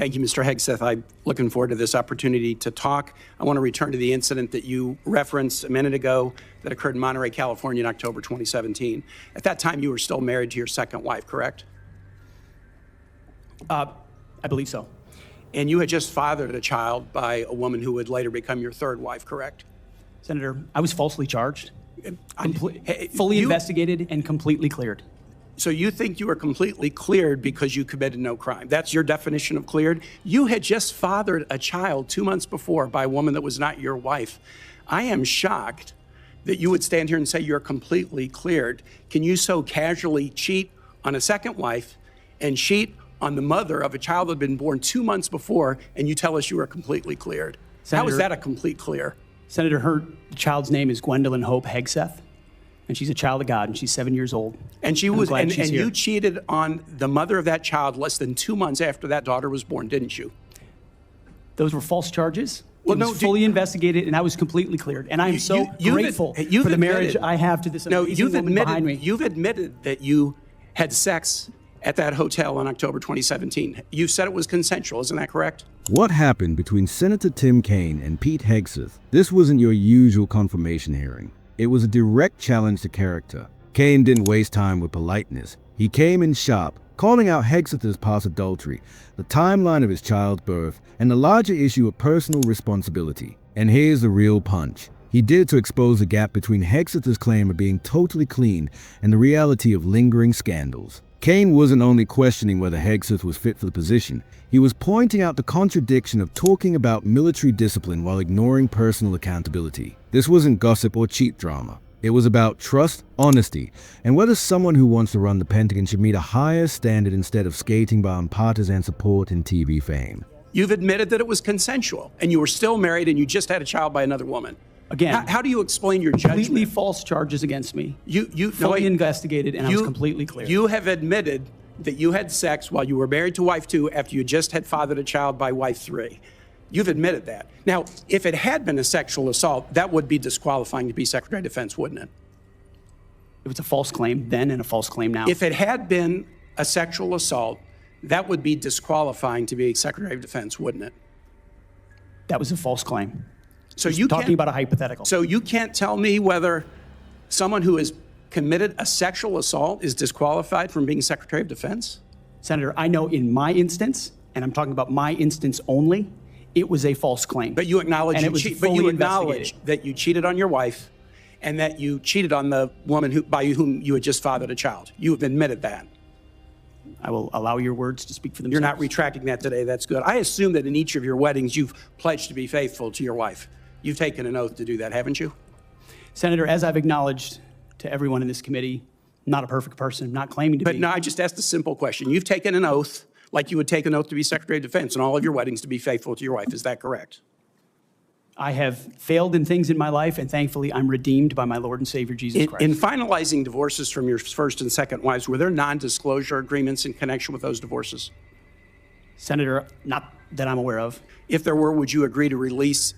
Thank you, Mr. Hegseth. I'm looking forward to this opportunity to talk. I want to return to the incident that you referenced a minute ago that occurred in Monterey, California in October 2017. At that time, you were still married to your second wife, correct? I believe so. And you had just fathered a child by a woman who would later become your third wife, correct? Senator, I was falsely charged, fully investigated, and completely cleared. So you think you were completely cleared because you committed no crime? That's your definition of cleared? You had just fathered a child 2 months before by a woman that was not your wife. I am shocked that you would stand here and say you're completely cleared. Can you so casually cheat on a second wife and cheat on the mother of a child that had been born 2 months before, and you tell us you are completely cleared? Senator, how is that a complete clear? Senator, her child's name is Gwendolyn Hope Hegseth, and she's a child of God, and she's 7 years old. And she was, and you cheated on the mother of that child less than 2 months after that daughter was born, didn't you? Those were false charges. Well, it was fully investigated, and I was completely cleared. And I am so grateful for the marriage I have to this amazing woman behind me. You've admitted that you had sex at that hotel in October 2017. You said it was consensual, isn't that correct? What happened between Senator Tim Kaine and Pete Hegseth? This wasn't your usual confirmation hearing. It was a direct challenge to character. Kaine didn't waste time with politeness. He came in sharp, calling out Hegseth's past adultery, the timeline of his child's birth, and the larger issue of personal responsibility. And here's the real punch. He did to expose the gap between Hegseth's claim of being totally clean and the reality of lingering scandals. Kaine wasn't only questioning whether Hegseth was fit for the position, he was pointing out the contradiction of talking about military discipline while ignoring personal accountability. This wasn't gossip or cheap drama. It was about trust, honesty, and whether someone who wants to run the Pentagon should meet a higher standard instead of skating by partisan support and TV fame. You've admitted that it was consensual, and you were still married, and you just had a child by another woman. Again, how do you explain your judgment? Completely false charges against me. You fully investigated, and I was completely clear. You have admitted that you had sex while you were married to wife 2 after you just had fathered a child by wife 3. You've admitted that. Now, if it had been a sexual assault, that would be disqualifying to be Secretary of Defense, wouldn't it? It was a false claim then and a false claim now. If it had been a sexual assault, that would be disqualifying to be Secretary of Defense, wouldn't it? That was a false claim. So you talking about a hypothetical. So you can't tell me whether someone who has committed a sexual assault is disqualified from being Secretary of Defense? Senator, I know in my instance, and I'm talking about my instance only, it was a false claim. But you acknowledge that you cheated on your wife and that you cheated on the woman by whom you had just fathered a child. You have admitted that. I will allow your words to speak for themselves. You're not retracting that today. That's good. I assume that in each of your weddings, you've pledged to be faithful to your wife. You've taken an oath to do that, haven't you? Senator, as I've acknowledged to everyone in this committee, not a perfect person, not claiming to be. But no, I just asked a simple question. You've taken an oath, like you would take an oath to be Secretary of Defense in all of your weddings, to be faithful to your wife. Is that correct? I have failed in things in my life, and thankfully I'm redeemed by my Lord and Savior, Jesus Christ. In finalizing divorces from your first and second wives, were there non-disclosure agreements in connection with those divorces? Senator, not that I'm aware of. If there were, would you agree to release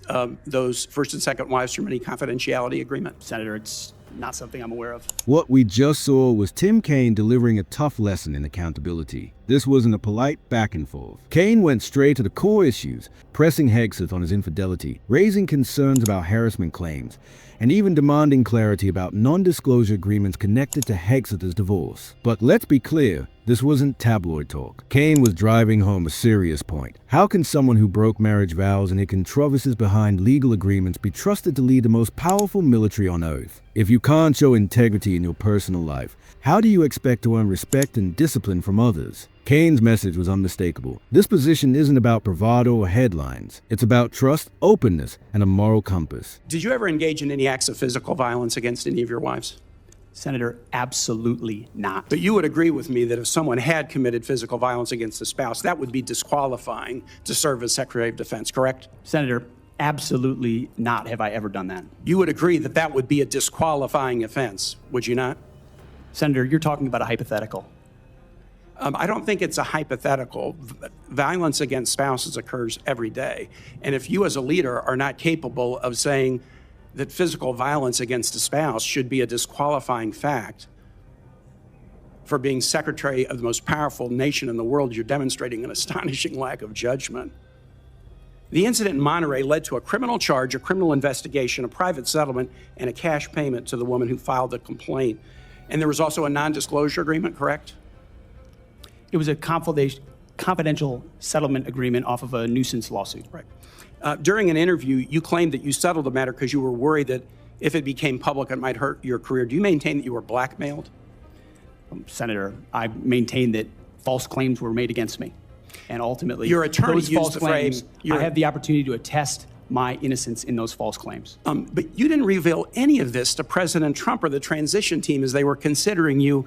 those first and second wives from any confidentiality agreement? Senator, it's not something I'm aware of. What we just saw was Tim Kaine delivering a tough lesson in accountability. This wasn't a polite back and forth. Kaine went straight to the core issues, pressing Hegseth on his infidelity, raising concerns about harassment claims, and even demanding clarity about non-disclosure agreements connected to Hegseth's divorce. But let's be clear, this wasn't tabloid talk. Kaine was driving home a serious point. How can someone who broke marriage vows and hid controversies behind legal agreements be trusted to lead the most powerful military on earth? If you can't show integrity in your personal life, how do you expect to earn respect and discipline from others? Kaine's message was unmistakable. This position isn't about bravado or headlines. It's about trust, openness, and a moral compass. Did you ever engage in any acts of physical violence against any of your wives? Senator, absolutely not. But you would agree with me that if someone had committed physical violence against a spouse, that would be disqualifying to serve as Secretary of Defense, correct? Senator, absolutely not have I ever done that. You would agree that that would be a disqualifying offense, would you not? Senator, you're talking about a hypothetical. I don't think it's a hypothetical. Violence against spouses occurs every day. And if you as a leader are not capable of saying that physical violence against a spouse should be a disqualifying fact, for being secretary of the most powerful nation in the world, you're demonstrating an astonishing lack of judgment. The incident in Monterey led to a criminal charge, a criminal investigation, a private settlement, and a cash payment to the woman who filed the complaint. And there was also a non-disclosure agreement, correct? It was a confidential settlement agreement off of a nuisance lawsuit. Right. During an interview, you claimed that you settled the matter because you were worried that if it became public, it might hurt your career. Do you maintain that you were blackmailed? Senator, I maintain that false claims were made against me. And ultimately, your attorney those used false the claims, frame. I have the opportunity to attest my innocence in those false claims. But you didn't reveal any of this to President Trump or the transition team as they were considering you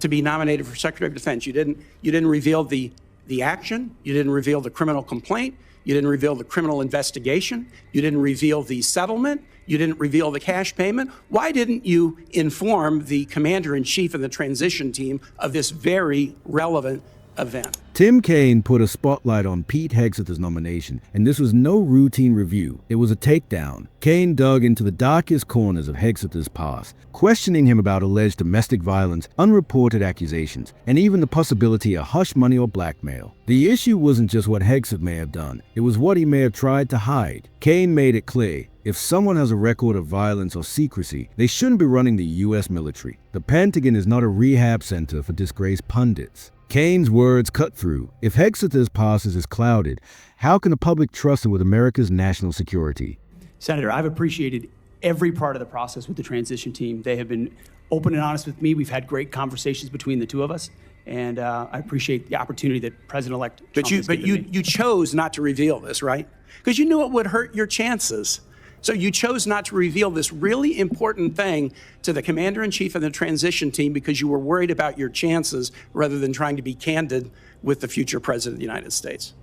to be nominated for Secretary of Defense. You didn't reveal the action. You didn't reveal the criminal complaint. You didn't reveal the criminal investigation. You didn't reveal the settlement. You didn't reveal the cash payment. Why didn't you inform the commander-in-chief and the transition team of this very relevant event? Tim Kaine put a spotlight on Pete Hegseth's nomination, and this was no routine review. It was a takedown. Kaine dug into the darkest corners of Hegseth's past, questioning him about alleged domestic violence, unreported accusations, and even the possibility of hush money or blackmail. The issue wasn't just what Hegseth may have done, it was what he may have tried to hide. Kaine made it clear, if someone has a record of violence or secrecy, they shouldn't be running the U.S. military. The Pentagon is not a rehab center for disgraced pundits. Kaine's words cut through. If Hegseth's past is clouded, how can the public trust him with America's national security? Senator, I've appreciated every part of the process with the transition team. They have been open and honest with me. We've had great conversations between the two of us, and I appreciate the opportunity that President-elect Trump has given me. You chose not to reveal this, right? Because you knew it would hurt your chances. So you chose not to reveal this really important thing to the commander-in-chief and the transition team because you were worried about your chances rather than trying to be candid with the future president of the United States.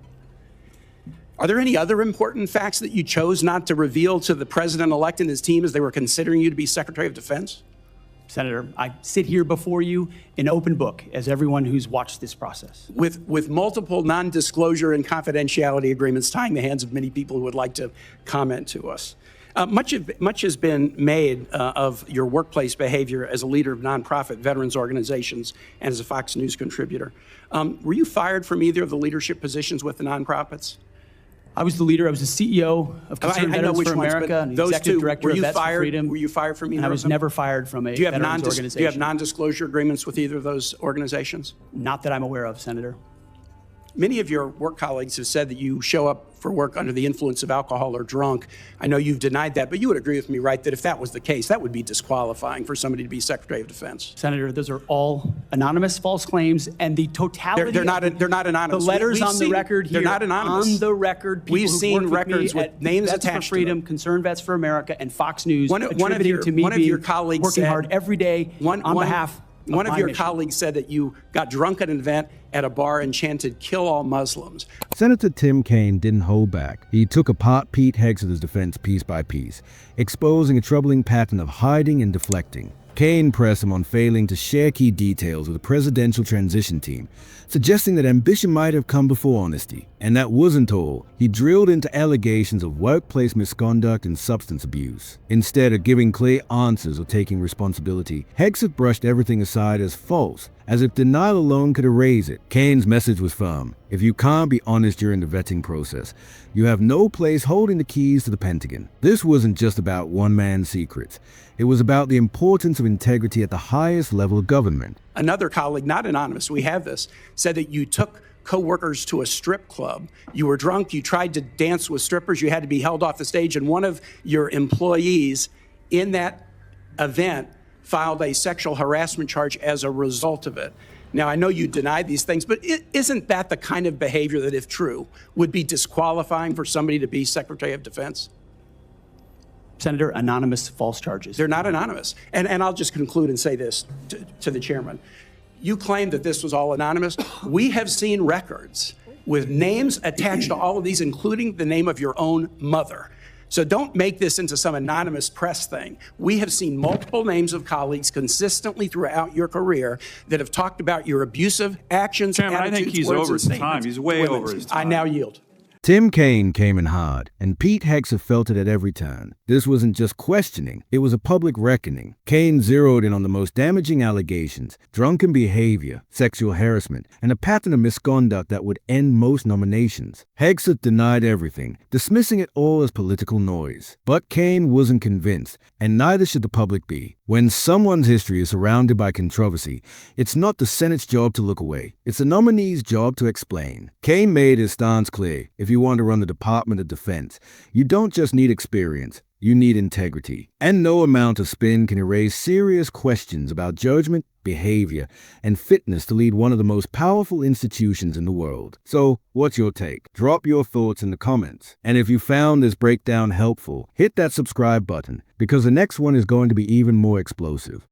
Are there any other important facts that you chose not to reveal to the president-elect and his team as they were considering you to be Secretary of Defense? Senator, I sit here before you in open book, as everyone who's watched this process. With multiple non-disclosure and confidentiality agreements tying the hands of many people who would like to comment to us. Much has been made of your workplace behavior as a leader of nonprofit veterans organizations and as a Fox News contributor. Were you fired from either of the leadership positions with the nonprofits? I was the leader. I was the CEO of Concerned Veterans for America and the executive director of Vets for Freedom. Were you fired from either of them? I was never fired from a veterans organization. Do you have non-disclosure agreements with either of those organizations? Not that I'm aware of, Senator. Many of your work colleagues have said that you show up for work under the influence of alcohol or drunk. I know you've denied that, but you would agree with me, right, that if that was the case, that would be disqualifying for somebody to be Secretary of Defense. Senator, those are all anonymous false claims, and the totality they're not anonymous. The letters on the record here. They're not anonymous. On the record, people we've seen records with names Vets attached for Freedom, to them. Concerned Vets for America, and Fox News One of your colleagues working said, hard every day on behalf. One of your colleagues said that you got drunk at an event at a bar and chanted, "Kill all Muslims." Senator Tim Kaine didn't hold back. He took apart Pete Hegseth's defense piece by piece, exposing a troubling pattern of hiding and deflecting. Kaine pressed him on failing to share key details with the presidential transition team, suggesting that ambition might have come before honesty. And that wasn't all. He drilled into allegations of workplace misconduct and substance abuse. Instead of giving clear answers or taking responsibility, Hegseth brushed everything aside as false, as if denial alone could erase it. Kaine's message was firm. If you can't be honest during the vetting process, you have no place holding the keys to the Pentagon. This wasn't just about one man's secrets. It was about the importance of integrity at the highest level of government. Another colleague, not anonymous, we have this, said that you took co-workers to a strip club. You were drunk, you tried to dance with strippers, you had to be held off the stage, and one of your employees in that event filed a sexual harassment charge as a result of it. Now, I know you denied these things, but isn't that the kind of behavior that, if true, would be disqualifying for somebody to be Secretary of Defense? Senator, anonymous false charges. They're not anonymous. And I'll just conclude and say this to the chairman. You claim that this was all anonymous. We have seen records with names attached to all of these, including the name of your own mother. So don't make this into some anonymous press thing. We have seen multiple names of colleagues consistently throughout your career that have talked about your abusive actions, Chairman, attitudes, I think he's words, over and his time. statements. He's way over his time. I now yield. Tim Kaine came in hard, and Pete Hegseth felt it at every turn. This wasn't just questioning, it was a public reckoning. Kaine zeroed in on the most damaging allegations: drunken behavior, sexual harassment, and a pattern of misconduct that would end most nominations. Hegseth denied everything, dismissing it all as political noise. But Kaine wasn't convinced, and neither should the public be. When someone's history is surrounded by controversy, it's not the Senate's job to look away. It's the nominee's job to explain. Kaine made his stance clear. If you want to run the Department of Defense, you don't just need experience, you need integrity. And no amount of spin can erase serious questions about judgment, behavior, and fitness to lead one of the most powerful institutions in the world. So, what's your take? Drop your thoughts in the comments. And if you found this breakdown helpful, hit that subscribe button, because the next one is going to be even more explosive.